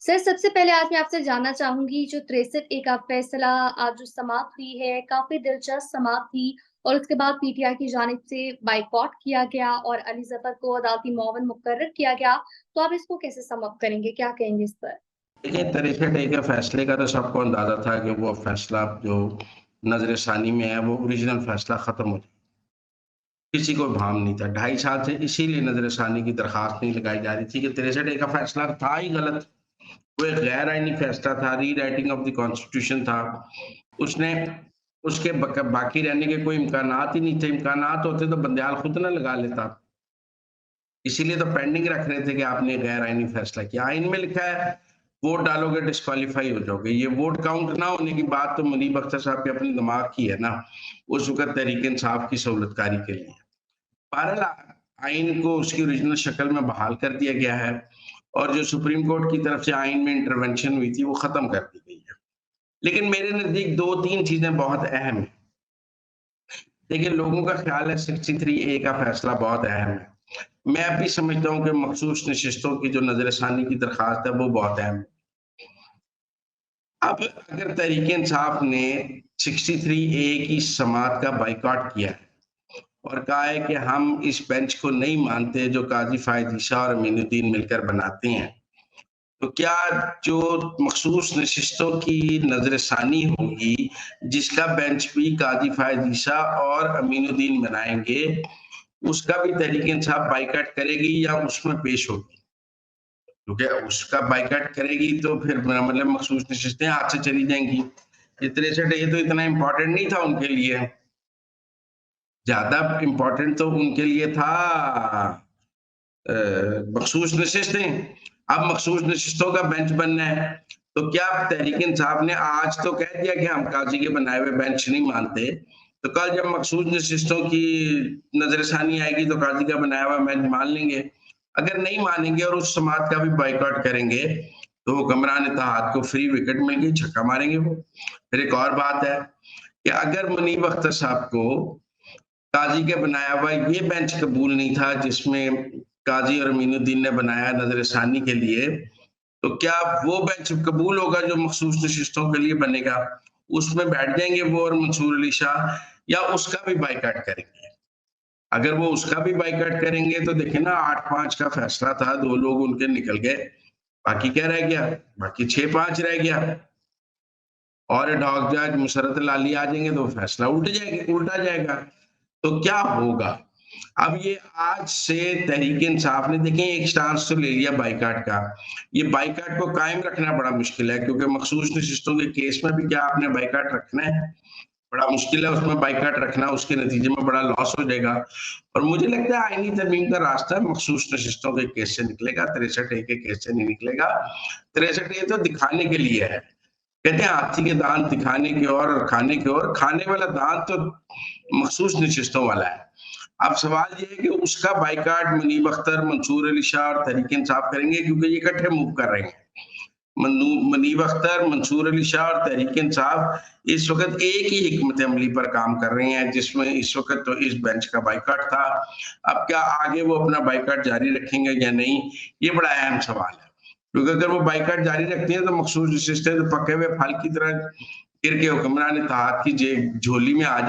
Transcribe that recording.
Sir, सबसे पहले आज मैं आपसे जानना चाहूँगी जो 63 ए का फैसला आज जो समाप्त हुई है, काफ़ी दिलचस्प समाप्त थी और उसके बाद पीटीआई की जानिब से बायकॉट किया गया और अली ज़फ़र को अदालती मुआविन मुकर्रर किया गया। तो आप इसको कैसे सम अप करेंगे? क्या कहेंगे इस पर? देखिए, 63 के फैसले का तो सबको अंदाज़ा था कि वो फैसला जो नज़र-ए-सानी में है, वो ओरिजिनल फैसला ख़त्म हो जाए। किसी को भान नहीं था। 2.5 साल से इसीलिए नज़र-ए-सानी की दरख़्वास्त नहीं लगाई जा रही थी कि 63 का फैसला था ही गलत। वो एक गैर आइनी फैसला था, रीराइटिंग ऑफ द कॉन्स्टिट्यूशन था। उसने उसके बाकी रहने के कोई इम्कानात ही नहीं थे। इम्कानात होते तो बंदयाल खुद ना लगा लेता। इसीलिए तो पेंडिंग रख रहे थे कि आपने गैर आइनी फैसला किया। आइन में लिखा है, वोट डालोगे डिस्क्वालीफाई हो जाओगे। ये वोट काउंट ना होने की बात तो मुनीब अख्तर साहब के अपने दिमाग की है ना, उस वक़्त तहरीक-ए-इंसाफ की सहूलतकारी के लिए। बहरहाल आइन को उसकी ओरिजिनल शक्ल में बहाल कर दिया गया है और जो सुप्रीम कोर्ट की तरफ से आइन में इंटरवेंशन हुई थी, वो खत्म कर दी गई है। लेकिन मेरे नज़दीक 2-3 चीज़ें बहुत अहम हैं। देखिए, लोगों का ख्याल है 63 ए का फैसला बहुत अहम है। मैं भी समझता हूँ कि मखसूस नशिस्तों की जो नज़र-ए-सानी की दरख्वास्त है, वो बहुत अहम है। अब अगर तहरीक-ए-इंसाफ ने 63 ए की समाअत का बायकॉट किया है और कहा है कि हम इस बेंच को नहीं मानते जो काज़ी फ़ायद ईसा और अमीनुद्दीन मिलकर बनाते हैं, तो क्या जो मखसूस नशिस्तों की नज़र-ए-सानी होगी, जिसका बेंच भी काज़ी फ़ायद ईसा और अमीनुद्दीन बनाएँगे, उसका भी तहरीक-ए-इंसाफ बायकॉट करेगी या उसमें पेश होगी? क्योंकि उसका बायकॉट करेगी तो फिर मतलब मखसूस नशिस्तें हाथ से चली जाएँगी। ये 63 ये तो इतना इम्पोर्टेंट नहीं था उनके लिए। ज़्यादा इम्पोर्टेंट तो उनके लिए था मखसूस नशिस्तें। अब मखसूस नशिस्तों का बेंच बनना है, तो क्या तहरीक-ए-इंसाफ ने आज तो कह दिया कि हम काज़ी के बनाए हुए बेंच नहीं मानते, तो कल जब मखसूस नशिस्तों की नज़र-ए-सानी आएगी तो काज़ी का बनाया हुआ बेंच मान लेंगे। अगर नहीं मानेंगे और उस समाअत का भी बॉयकॉट करेंगे, तो हुक्मरान इत्तेहाद को फ्री विकेट मिल गई, छक्का मारेंगे वो। फिर एक और बात है कि अगर मुनीब अख्तर साहब को काज़ी के बनाया हुआ ये बेंच कबूल नहीं था जिसमें काज़ी और अमीनुद्दीन ने बनाया नज़र-ए-सानी के लिए, तो क्या वो बेंच कबूल होगा जो मखसूस नशिस्तों के लिए बनेगा? उसमें बैठ जाएँगे वो और मंसूर अली शाह या उसका भी बायकॉट करेंगे? अगर वो उसका भी बायकॉट करेंगे तो देखिए ना 8-5 का फैसला था, 2 लोग उनके निकल गए, बाकी क्या रह गया? बाकी 6-5 रह गया और एडहॉक जज मुशर्रत लाली आ जाएँगे तो फैसला उल्टा जाएगा। तो क्या होगा? अब ये आज से तहरीक-ए-इंसाफ ने देखिए एक स्टांस तो ले लिया बायकॉट का। ये बायकॉट को कायम रखना बड़ा मुश्किल है क्योंकि मखसूस नशिस्तों के केस में भी क्या आपने बायकॉट रखना है? बड़ा मुश्किल है उसमें बायकॉट रखना, उसके नतीजे में बड़ा लॉस हो जाएगा और मुझे लगता है आईनी तरमीम का रास्ता मखसूस नशिस्तों के केस से निकलेगा, 63 ए के केस से नहीं निकलेगा। 63 ए तो दिखाने के लिए है। कहते हैं हाथी के दांत दिखाने की और खाने की ओर, खाने वाला दांत तो मखसूस नशिस्तों वाला है। अब सवाल ये है कि उसका बायकॉट मुनीब अख्तर, मंसूर अली शाह और तहरीक-ए-इंसाफ करेंगे क्योंकि ये इकट्ठे मूव कर रहे हैं। मुनीब अख्तर, मंसूर अली शाह और तहरीक-ए-इंसाफ इस वक़्त एक ही हिकमत अमली पर काम कर रहे हैं जिसमें इस वक़्त तो इस बेंच का बायकॉट था। अब क्या आगे वो अपना बायकॉट जारी रखेंगे या नहीं, ये बड़ा अहम सवाल है। क्योंकि अगर वो बायकॉट जारी रखती हैं तो मखसूस नशिस्तें तो पके हुए फल की तरह गिर के हुक्मरान इत्तेहाद की झोली में आ जाएँगी।